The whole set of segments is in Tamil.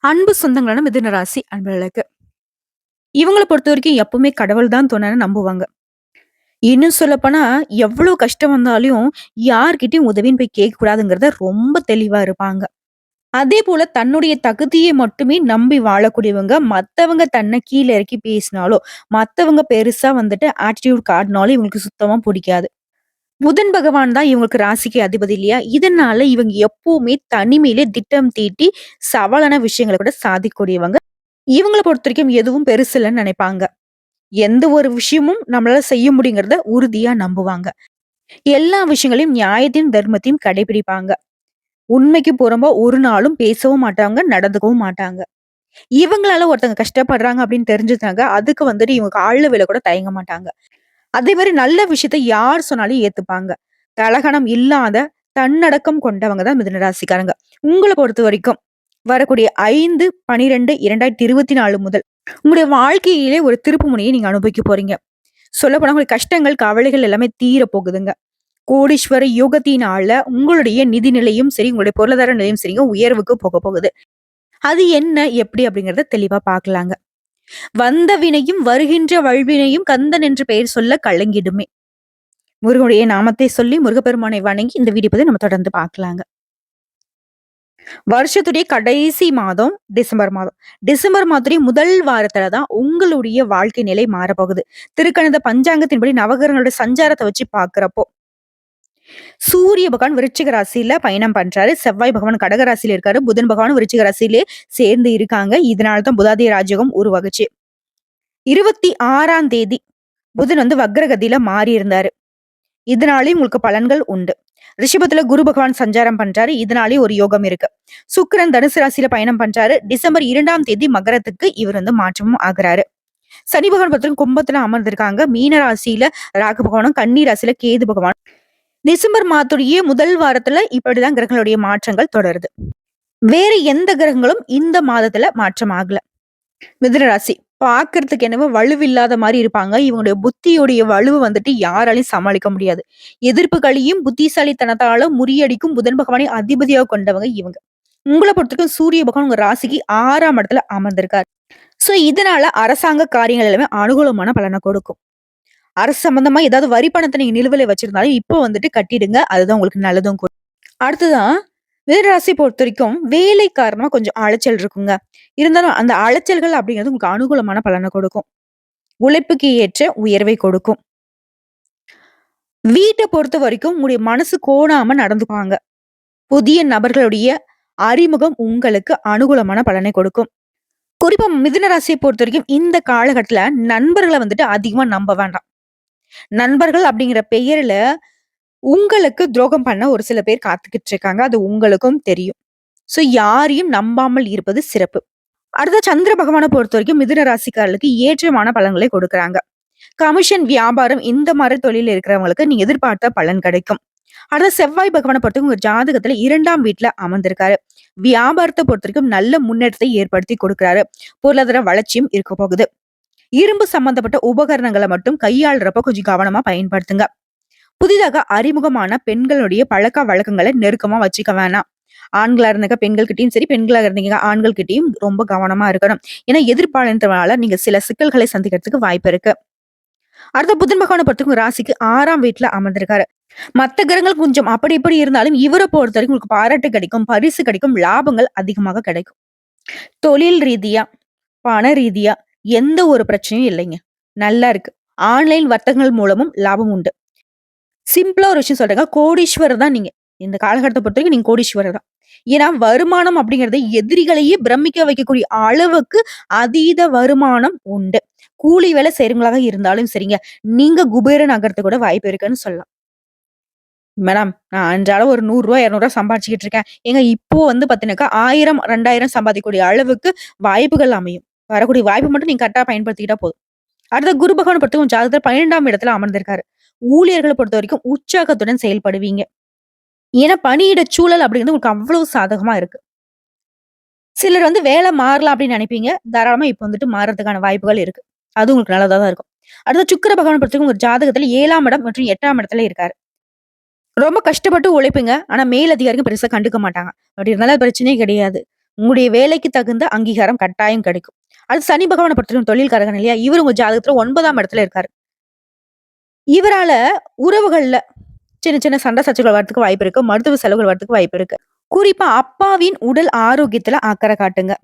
அன்பு சொந்தங்களான மிதுன ராசி அன்பர்களுக்கு. இவங்கள பொறுத்தவரைக்கும் எப்பவுமே கடவுள் தான் துணைன்னு நம்புவாங்க. இன்னும் சொல்லப்போனா, எவ்ளோ கஷ்டம் வந்தாலும் யார்கிட்டயும் உதவின்னு போய் கேட்கக்கூடாதுங்கிறத ரொம்ப தெளிவா இருப்பாங்க. அதேபோல தன்னுடைய தகுதியை மட்டுமே நம்பி வாழக்கூடியவங்க, மத்தவங்க தன்ன கீழ இறக்கி பேசினாலோ, மத்தவங்க பெருசா வந்துட்டு ஆட்டிட்யூட் காட்டினாலும் இவங்களுக்கு சுத்தமா புடிக்காது. புதன் பகவான் தான் இவங்களுக்கு ராசிக்கு அதிபதி இல்லையா? இதனால இவங்க எப்பவுமே தனிமையிலே திட்டம் தீட்டி சவாலான விஷயங்கள கூட சாதிக்கக்கூடியவங்க. இவங்கள பொறுத்தவரைக்கும் எதுவும் பெருசில்லன்னு நினைப்பாங்க. எந்த ஒரு விஷயமும் நம்மளால செய்ய முடியுங்கிறத உறுதியா நம்புவாங்க. எல்லா விஷயங்களையும் நியாயத்தையும், தர்மத்தையும் கடைபிடிப்பாங்க. உண்மைக்கு புறம்பா ஒரு நாளும் பேசவும் மாட்டாங்க, நடந்துக்கவும் மாட்டாங்க. இவங்களால ஒருத்தங்க கஷ்டப்படுறாங்க அப்படின்னு தெரிஞ்சுட்டாங்க, அதுக்கு வந்துட்டு இவங்க கால்ல விழ கூட தயங்க மாட்டாங்க. அதே மாரி நல்ல விஷயத்த யார் சொன்னாலும் ஏத்துப்பாங்க. தலகணம் இல்லாத, தன்னடக்கம் கொண்டவங்க தான் மிதுன ராசிக்காரங்க. உங்கள பொறுத்தவரைக்கும் வரக்கூடிய 5/12/2024 முதல் உங்களுடைய வாழ்க்கையிலே ஒரு திருப்புமுனையை நீங்க அனுபவிக்க போறீங்க. சொல்லப்போனா உங்களுடைய கஷ்டங்கள், கவலைகள் எல்லாமே தீர போகுதுங்க. கோடீஸ்வர யோகத்தினால உங்களுடைய நிதி நிலையும் சரி, உங்களுடைய பொருளாதார நிலையும் சரிங்க உயர்வுக்கு போக போகுது. அது என்ன, எப்படி அப்படிங்கிறத தெளிவா பார்க்கலாங்க. வந்த வினையும் வருகின்ற வல்வினையும் கந்தன் என்று பெயர் சொல்ல கலங்கிடுமே. முருகனுடைய நாமத்தை சொல்லி முருகப்பெருமானை வணங்கி இந்த வீடியோ பத்தி நம்ம தொடர்ந்து பார்க்கலாங்க. வருஷத்துடைய கடைசி மாதம் டிசம்பர் மாதம். டிசம்பர் மாதத்துடைய முதல் வாரத்துல தான் உங்களுடைய வாழ்க்கை நிலை மாறப்போகுது. திருக்கணித பஞ்சாங்கத்தின்படி நவகிரகங்களோட சஞ்சாரத்த வச்சு பார்க்கிறப்போ, சூரிய பகவான் விருச்சிக ராசியில பயணம் பண்றாரு. செவ்வாய் பகவான் கடக ராசியில இருக்காரு. புதன் பகவான் விருச்சிக ராசியிலே சேர்ந்து இருக்காங்க. இதனால தான் புதாதிய ராஜயோகம் உருவாகுச்சு. 26ஆம் தேதி புதன் வந்து வக்ரகதியில மாறி இருந்தாரு. இதனாலயும் உங்களுக்கு பலன்கள் உண்டு. ரிஷபத்துல குரு பகவான் சஞ்சாரம் பண்றாரு. இதனாலேயே ஒரு யோகம் இருக்கு. சுக்கிரன் தனுசு ராசியில பயணம் பண்றாரு. டிசம்பர் 2ஆம் தேதி மகரத்துக்கு இவர் வந்து மாற்றமும் ஆகுறாரு. சனி பகவான் பார்த்தீங்கன்னா கும்பத்துல அமர்ந்திருக்காங்க. மீன ராசியில ராகு பகவானும், கன்னி ராசியில கேது பகவான். டிசம்பர் மாதத்துடைய முதல் வாரத்துல இப்படிதான் கிரகங்களுடைய மாற்றங்கள் தொடருது. வேற எந்த கிரகங்களும் இந்த மாதத்துல மாற்றம் ஆகல. மிதுன ராசி பாக்குறதுக்கு என்னவோ வலுவில்லாத மாதிரி இருப்பாங்க. இவங்களுடைய புத்தியுடைய வலுவு வந்துட்டு யாராலையும் சமாளிக்க முடியாது. எதிர்ப்புகளையும் புத்திசாலித்தனத்தால முறியடிக்கும் புதன் பகவானை அதிபதியாக கொண்டவங்க இவங்க. உங்கள பொறுத்தவரைக்கும் சூரிய பகவான் உங்க ராசிக்கு 6ஆம் இடத்துல அமர்ந்திருக்காரு. சோ இதனால அரசாங்க காரியங்கள் எல்லாமே அனுகூலமான பலனை கொடுக்கும். அரசு சம்பந்தமா ஏதாவது வரி பணத்தை நீங்க நிலுவையில வச்சிருந்தாலும் இப்போ வந்துட்டு கட்டிடுங்க. அதுதான் உங்களுக்கு நல்லதும் கூட. அடுத்ததான் மிதுனராசி பொறுத்தவரைக்கும் வேலை காரணமா கொஞ்சம் அலைச்சல் இருக்குங்க. இருந்தாலும் அந்த அலைச்சல்கள் அப்படிங்கிறது உங்களுக்கு அனுகூலமான பலனை கொடுக்கும். உழைப்புக்கு ஏற்ற உயர்வை கொடுக்கும். வீட்டை பொறுத்த வரைக்கும் உங்களுடைய மனசு கோணாம நடந்துக்குவாங்க. புதிய நபர்களுடைய அறிமுகம் உங்களுக்கு அனுகூலமான பலனை கொடுக்கும். குறிப்பா மிதுன ராசியை பொறுத்த வரைக்கும் இந்த காலகட்டத்துல நண்பர்களை வந்துட்டு அதிகமா நம்ப வேண்டாம். நண்பர்கள் அப்படிங்கிற பெயர்ல உங்களுக்கு துரோகம் பண்ண ஒரு சில பேர் காத்துக்கிட்டு இருக்காங்க. அது உங்களுக்கும் தெரியும். சோ யாரையும் நம்பாமல் இருப்பது சிறப்பு. அடுத்த சந்திர பகவானை பொறுத்தவரைக்கும் மிதுன ராசிக்காரர்களுக்கு ஏற்றமான பலன்களை கொடுக்குறாங்க. கமிஷன், வியாபாரம் இந்த மாதிரி தொழில் இருக்கிறவங்களுக்கு நீங்க எதிர்பார்த்த பலன் கிடைக்கும். அடுத்த செவ்வாய் பகவானை பொறுத்தவரைக்கும் உங்க ஜாதகத்துல 2ஆம் வீட்டுல அமர்ந்திருக்காரு. வியாபாரத்தை பொறுத்தவரைக்கும் நல்ல முன்னேற்றத்தை ஏற்படுத்தி கொடுக்கிறாரு. பொருளாதார வளர்ச்சியும் இருக்க போகுது. இரும்பு சம்பந்தப்பட்ட உபகரணங்களை மட்டும் கையாளுறப்ப கொஞ்சம் கவனமா பயன்படுத்துங்க. புதிதாக அறிமுகமான பெண்களுடைய பழக்க வழக்கங்களை நெருக்கமா வச்சுக்க வேணாம். ஆண்களா இருந்தாக்க பெண்கள் கிட்டயும் சரி, பெண்களா இருந்தீங்க ஆண்கள் கிட்டயும் ரொம்ப கவனமா இருக்கணும். ஏன்னா எதிர்பாலினத்தினால நீங்க சில சிக்கல்களை சந்திக்கிறதுக்கு வாய்ப்பு இருக்கு. அடுத்த புதன் பகவானை பொறுத்தவரைக்கும் ராசிக்கு 6ஆம் வீட்டுல அமர்ந்திருக்காரு. மத்த கிரகங்கள் கொஞ்சம் அப்படி இப்படி இருந்தாலும் இவரை பொறுத்த வரைக்கும் உங்களுக்கு பாராட்டு கிடைக்கும், பரிசு கிடைக்கும், லாபங்கள் அதிகமாக கிடைக்கும். தொழில் ரீதியா, பண ரீதியா எந்த ஒரு பிரச்சனையும் இல்லைங்க. நல்லா இருக்கு. ஆன்லைன் வர்த்தகங்கள் மூலமும் லாபம் உண்டு. சிம்பிளா ஒரு விஷயம் சொல்றேங்க. கோடீஸ்வரர் தான் நீங்க. இந்த காலகட்டத்த பொறுத்தவரைக்கும் நீங்க கோடீஸ்வரர் தான். ஏன்னா வருமானம் அப்படிங்கிறது எதிரிகளையே பிரமிக்க வைக்கக்கூடிய அளவுக்கு அதீத வருமானம் உண்டு. கூலி வேலை செய்றவங்களாக இருந்தாலும் சரிங்க, நீங்க குபேரன் ஆகறதுக்கு கூட வாய்ப்பு இருக்குன்னு சொல்லலாம். மேடம் நான் அன்றாடம் ஒரு ரூ. 100 ரூ. 200 சம்பாதிச்சுக்கிட்டு இருக்கேன். ஏங்க இப்போ வந்து பார்த்தீங்கன்னாக்கா 1000, 2000 சம்பாதிக்கக்கூடிய அளவுக்கு வாய்ப்புகள் அமையும். வரக்கூடிய வாய்ப்பு மட்டும் நீங்க கரெக்ட்டா பயன்படுத்திக்கிட்டா போதும். அடுத்த குரு பகவான பொறுத்தவரைக்கும் ஜாதகத்துல 12ஆம் இடத்துல அமர்ந்திருக்காரு. ஊழியர்கள பொறுத்தவரைக்கும் உற்சாகத்துடன் செயல்படுவீங்க. ஏன்னா பணியிட சூழல் அப்படிங்கிறது உங்களுக்கு அவ்வளவு சாதகமா இருக்கு. சிலர் வந்து வேலை மாறலாம் அப்படின்னு நினைப்பீங்க. தாராளமா இப்ப வந்துட்டு மாறதுக்கான வாய்ப்புகள் இருக்கு. அது உங்களுக்கு நல்லதா தான் இருக்கும். அடுத்து சுக்கிர பகவான பொறுத்தவரைக்கும் உங்க ஜாதகத்துல 7ஆம் இடம் மற்றும் 8ஆம் இடத்துல இருக்காரு. ரொம்ப கஷ்டப்பட்டு உழைப்பீங்க. ஆனா மேல் அதிகாரிங்க பெருசா கண்டுக்க மாட்டாங்க. அப்படி இருந்தாலும் அது பிரச்சனையே கிடையாது. உங்களுடைய வேலைக்கு தகுந்த அங்கீகாரம் கட்டாயம் கிடைக்கும். அது சனி பகவான பொறுத்தவரைக்கும் தொழில்காரகன் இல்லையா? இவரு உங்க ஜாதகத்துல 9ஆம் இடத்துல இருக்காரு. இவரால உறவுகள்ல சின்ன சின்ன சண்டை சச்சரவுகள் வரதுக்கு வாய்ப்பு இருக்கு. மருத்துவ செலவுகள் வரதுக்கு வாய்ப்பு இருக்கு. குறிப்பா அப்பாவின் உடல் ஆரோக்கியத்துல அக்கறை காட்டுங்க.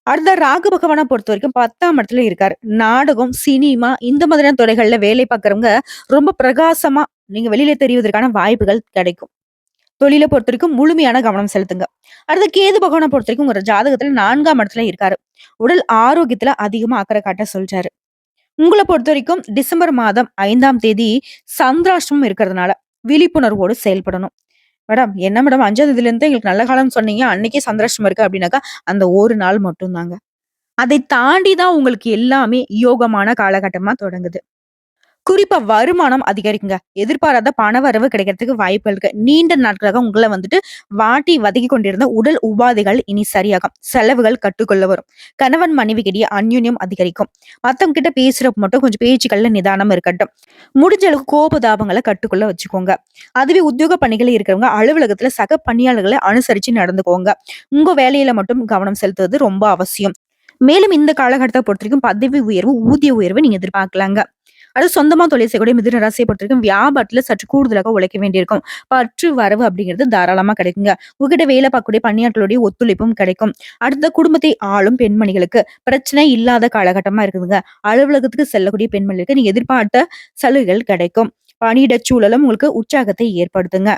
அடுத்த ராகு பகவான பொறுத்தவரைக்கும் 10ஆம் இடத்துல இருக்காரு. நாடகம், சினிமா இந்த மாதிரியான துறைகள்ல வேலை பார்க்கிறவங்க ரொம்ப பிரகாசமா நீங்க வெளியில தெரிவதற்கான வாய்ப்புகள் கிடைக்கும். தொழில பொறுத்தவரைக்கும் முழுமையான கவனம் செலுத்துங்க. அடுத்து கேது பகவான பொறுத்தவரைக்கும் உங்க ஜாதகத்துல 4ஆம் இடத்துல இருக்காரு. உடல் ஆரோக்கியத்துல அதிகமா அக்கறை காட்ட சொல்றாரு. உங்கள பொறுத்தவரைக்கும் டிசம்பர் மாதம் 5ஆம் தேதி சந்திராஷ்டமம் இருக்கிறதுனால விழிப்புணர்வோடு செயல்படணும். மேடம், என்ன மேடம் 5ஆம் தேதியிலிருந்து எங்களுக்கு நல்ல காலம்னு சொன்னீங்க. அன்னைக்கே சந்திராஷ்டமம் இருக்கு அப்டின்னாக்கா, அந்த ஒரு நாள் மட்டும் தாங்க. அதை தாண்டி தான் உங்களுக்கு எல்லாமே யோகமான காலகட்டமா தொடங்குது. குறிப்பா வருமானம் அதிகரிக்குங்க. எதிர்பாராத பணவரவு கிடைக்கிறதுக்கு வாய்ப்புகள் இருக்கு. நீண்ட நாட்களாக உங்கள வந்துட்டு வாட்டி வதக்கிக் கொண்டிருந்த உடல் உபாதைகள் இனி சரியாகும். செலவுகள் கட்டுக்குள்ள வரும். கணவன் மனைவிக்கிடையே அந்யோன்யம் அதிகரிக்கும். மத்தவங்க கிட்ட பேசுறப்ப மட்டும் கொஞ்சம் பேச்சுக்கள்ல நிதானம் இருக்கட்டும். முடிஞ்ச அளவுக்கு கோபதாபங்கள கட்டுக்குள்ள வச்சுக்கோங்க. அதுவே உத்தியோக பணிகள் இருக்கிறவங்க அலுவலகத்துல சக பணியாளர்களை அனுசரிச்சு நடந்துக்கோங்க. உங்க வேலையில மட்டும் கவனம் செலுத்துவது ரொம்ப அவசியம். மேலும் இந்த காலகட்டத்தை பொறுத்தவரைக்கும் பதவி உயர்வு, ஊதிய உயர்வு நீங்க எதிர்பார்க்கலாங்க. அது சொந்தமா தொழில் செய்யக்கூடிய மிதுன ராசியை பொறுத்தவரைக்கும் வியாபாரத்துல சற்று கூடுதலாக உழைக்க வேண்டியிருக்கும். பற்று வரவு அப்படிங்கிறது தாராளமா கிடைக்குங்க. உங்ககிட்ட வேலை பார்க்கக்கூடிய பணியாளர்களுடைய ஒத்துழைப்பும் கிடைக்கும். அடுத்த குடும்பத்தை ஆளும் பெண்மணிகளுக்கு பிரச்சனை இல்லாத காலகட்டமா இருக்குதுங்க. அலுவலகத்துக்கு செல்லக்கூடிய பெண்மணிகளுக்கு நீங்க எதிர்பார்த்த சலுகைகள் கிடைக்கும். பணியிடச் சூழலும் உங்களுக்கு உற்சாகத்தை ஏற்படுத்துங்க.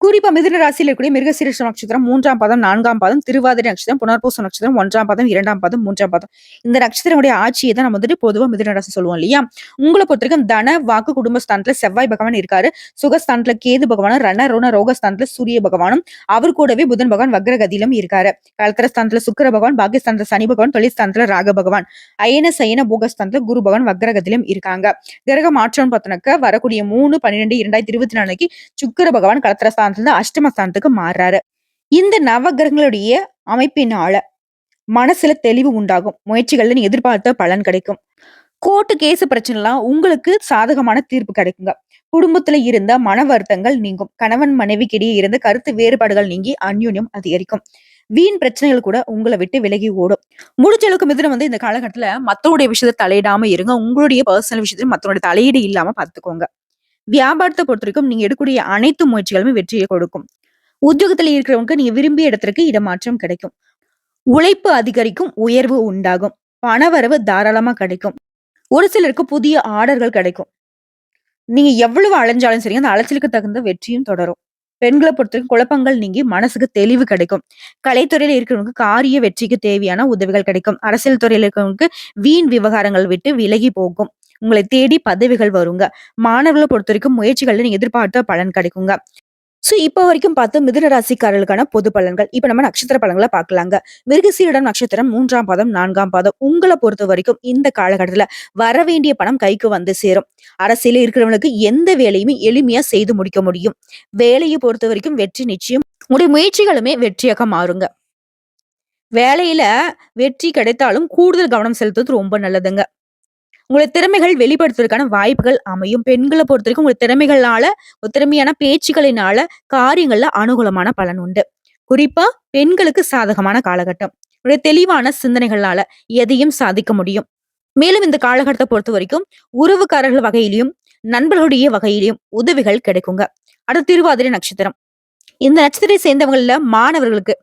குறிப்பா மிதுன ராசியில இருக்கக்கூடிய மிருகசீரிஷ நட்சத்திரம் 3ஆம் பாதம், 4ஆம் பாதம், திருவாதிரை நட்சத்திரம், புனர்பூச நட்சத்திரம் 1ஆம் பாதம், 2ஆம் பாதம், 3ஆம் பாதம். இந்த நட்சத்திரங்களுடைய ஆட்சியை தான் நம்ம வந்துட்டு பொதுவா மிதுன ராசி சொல்லுவோம் இல்லையா? உங்கள பொறுத்தவரைக்கும் தன, வாக்கு, குடும்பஸ்தானத்துல செவ்வாய் பகவான் இருக்காரு. சுகஸ்தானத்துல கேது பகவானும், ரண, ருண, ரோகஸ்தானத்துல சூரிய பகவானும், அவர் கூடவே புதன் பகவான் வக்ரகதியிலும் இருக்காரு. கலத்திரஸ்தானத்துல சுக்கிர பகவான், பாக்கியஸ்தானத்துல சனி பகவான், தொழில்ஸ்தானத்துல ராக பகவான், அயன, சயன, போகஸ்தானத்துல குரு பகவான் வக்ரகதியிலும் இருக்காங்க. கிரக மாற்றம் பார்த்தோம்னாக்க வரக்கூடிய 3/12/2024 சுக்கிர பகவான் கலத்திரஸ்தானத்துல அஷ்டமஸ்தானத்துக்கு மாறுறாரு. இந்த நவகிரகங்களுடைய அமைப்பினால மனசுல தெளிவு உண்டாகும். முயற்சிகள்ல நீ எதிர்பார்த்த பலன் கிடைக்கும். கோர்ட்டு கேஸ் பிரச்சனைலாம் உங்களுக்கு சாதகமான தீர்ப்பு கிடைக்குங்க. குடும்பத்துல இருந்த மன வருத்தங்கள் நீங்கும். கணவன் மனைவிக்கிடையே இருந்த கருத்து வேறுபாடுகள் நீங்கி அந்யோன்யம் அதிகரிக்கும். வீண் பிரச்சனைகள் கூட உங்களை விட்டு விலகி ஓடும். முடிஞ்ச அளவுக்கு மிதுனம் வந்து இந்த காலகட்டத்துல மத்தவங்களுடைய விஷயத்த தலையிடாம இருங்க. உங்களுடைய பர்சனல் விஷயத்துல மத்தவங்களுடைய தலையீடு இல்லாம பாத்துக்கோங்க. வியாபாரத்தை பொறுத்தவரைக்கும் நீங்க எடுக்கக்கூடிய அனைத்து முயற்சிகளுமே வெற்றியை கொடுக்கும். உத்தியோகத்துல இருக்கிறவங்க நீங்க விரும்பிய இடத்திற்கு இடமாற்றம் கிடைக்கும். உழைப்பு அதிகரிக்கும், உயர்வு உண்டாகும். பணவரவு தாராளமா கிடைக்கும். ஒரு சிலருக்கு புதிய ஆர்டர்கள் கிடைக்கும். நீங்க எவ்வளவு அலைஞ்சாலும் சரி, அந்த அலைச்சலுக்கு தகுந்த வெற்றியும் தொடரும். பெண்களை பொறுத்தவரைக்கும் குழப்பங்கள் நீங்கி மனசுக்கு தெளிவு கிடைக்கும். கலைத்துறையில இருக்கிறவங்களுக்கு காரிய வெற்றிக்கு தேவையான உதவிகள் கிடைக்கும். அரசியல் துறையில இருக்கிறவங்களுக்கு வீண் விவகாரங்கள் விட்டு விலகி போகும். உங்களை தேடி பதவிகள் வருங்க. மாணவர்களை பொறுத்த வரைக்கும் முயற்சிகள்ல நீங்க எதிர்பார்த்த பலன் கிடைக்குங்க. சோ இப்ப வரைக்கும் பார்த்து மிதுன ராசிக்காரர்களுக்கான பொது பலன்கள். இப்ப நம்ம நட்சத்திர பலன்களை பார்க்கலாங்க. மிருகசீரிடம் நட்சத்திரம் 3ஆம் பாதம், 4ஆம் பாதம். உங்களை பொறுத்த வரைக்கும் இந்த காலகட்டத்துல வரவேண்டிய பணம் கைக்கு வந்து சேரும். அரசியல இருக்கிறவங்களுக்கு எந்த வேலையுமே எளிமையா செய்து முடிக்க முடியும். வேலையை பொறுத்த வரைக்கும் வெற்றி நிச்சயம். உங்களுடைய முயற்சிகளுமே வெற்றியாக மாறுங்க. வேலையில வெற்றி கிடைத்தாலும் கூடுதல் கவனம் செலுத்துவது ரொம்ப நல்லதுங்க. உங்களுடைய திறமைகள் வெளிப்படுத்துவதற்கான வாய்ப்புகள் அமையும். பெண்கள பொறுத்தவரைக்கும் உங்க திறமைகள்னால, ஒரு திறமையான பேச்சுக்களினால காரியங்கள்ல அனுகூலமான பலன் உண்டு. குறிப்பா பெண்களுக்கு சாதகமான காலகட்டம். உங்களுடைய தெளிவான சிந்தனைகளால எதையும் சாதிக்க முடியும். மேலும் இந்த காலகட்டத்தை பொறுத்தவரைக்கும் உறவுக்காரர்கள் வகையிலும், நண்பர்களுடைய வகையிலும் உதவிகள் கிடைக்குங்க. அடுத்து திருவாதிரை நட்சத்திரம். இந்த நட்சத்திரத்தை சேர்ந்தவங்கள்ல மாணவர்களுக்கு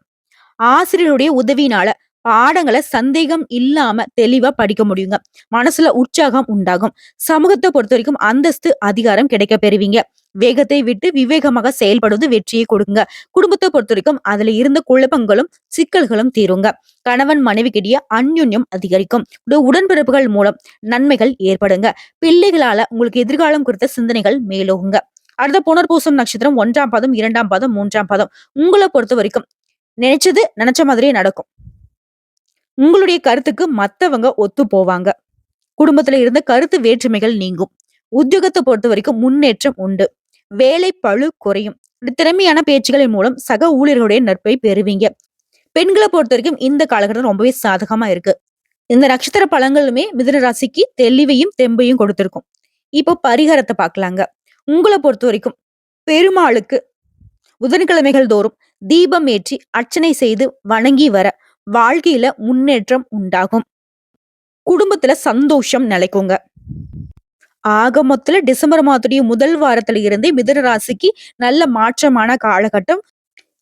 ஆசிரியருடைய உதவியினால பாடங்களை சந்தேகம் இல்லாம தெளிவா படிக்க முடியுங்க. மனசுல உற்சாகம் உண்டாகும். சமூகத்தை பொறுத்த வரைக்கும் அந்தஸ்து, அதிகாரம் கிடைக்க பெறுவீங்க. வேகத்தை விட்டு விவேகமாக செயல்படுவது வெற்றியை கொடுங்க. குடும்பத்தை பொறுத்த வரைக்கும் அதுல இருந்த குழப்பங்களும் சிக்கல்களும் தீருங்க. கணவன் மனைவிக்கிடையே அந்யோன்யம் அதிகரிக்கும். உடன்பிறப்புகள் மூலம் நன்மைகள் ஏற்படுங்க. பிள்ளைகளால உங்களுக்கு எதிர்காலம் குறித்த சிந்தனைகள் மேலோகுங்க. அடுத்த புனர்பூசம் நட்சத்திரம் 1ஆம் பாதம், 2ஆம் பாதம், 3ஆம் பாதம். உங்களை பொறுத்த வரைக்கும் நினைச்சது நினைச்ச மாதிரியே நடக்கும். உங்களுடைய கருத்துக்கு மத்தவங்க ஒத்து போவாங்க. குடும்பத்துல இருந்த கருத்து வேற்றுமைகள் நீங்கும். உத்தியோகத்தை பொறுத்த வரைக்கும் முன்னேற்றம் உண்டு. வேலை பளு குறையும். திறமையான பேச்சுகளின் மூலம் சக ஊழியர்களுடைய நட்பை பெறுவீங்க. பெண்களை பொறுத்த வரைக்கும் இந்த காலகட்டம் ரொம்பவே சாதகமா இருக்கு. இந்த நட்சத்திர பலன்களுமே மிதுன ராசிக்கு தெளிவையும் தெம்பையும் கொடுத்திருக்கும். இப்போ பரிகாரத்தை பார்க்கலாங்க. உங்களை பொறுத்த வரைக்கும் பெருமாளுக்கு புதன்கிழமைகள் தோறும் தீபம் ஏற்றி அர்ச்சனை செய்து வணங்கி வர வாழ்க்கையில முன்னேற்றம் உண்டாகும். குடும்பத்துல சந்தோஷம் நிலைக்குங்க. ஆக மொத்தத்துல டிசம்பர் மாதத்துடைய முதல் வாரத்துல இருந்தே மிதுன ராசிக்கு நல்ல மாற்றமான காலகட்டம்.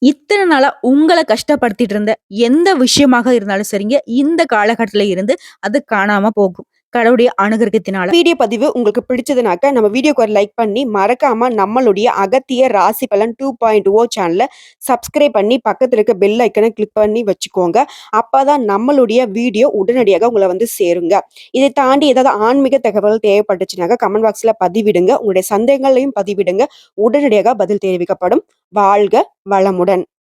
இத்தனை நாளா உங்கள கஷ்டப்படுத்திட்டு இருந்த எந்த விஷயமாக இருந்தாலும் சரிங்க, இந்த காலகட்டத்துல இருந்து அது காணாம போகும். கடவுளுடைய அனுகிரகத்தினால. வீடியோ பதிவு உங்களுக்கு பிடிச்சதுனாக்க நம்ம வீடியோக்கு ஒரு லைக் பண்ணி மறக்காம நம்மளுடைய அகத்திய ராசி பலன் 2.0 சேனலை சப்ஸ்கிரைப் பண்ணி பக்கத்துல இருக்க பெல் ஐக்கனை கிளிக் பண்ணி வச்சுக்கோங்க. அப்பதான் நம்மளுடைய வீடியோ உடனடியாக உங்களை வந்து சேருங்க. இதை தாண்டி ஏதாவது ஆன்மீக தகவல் தேவைப்பட்டுச்சுனாக்க கமெண்ட் பாக்ஸ்ல பதிவிடுங்க. உங்களுடைய சந்தேகங்களையும் பதிவிடுங்க. உடனடியாக பதில் தெரிவிக்கப்படும். வாழ்க வளமுடன்.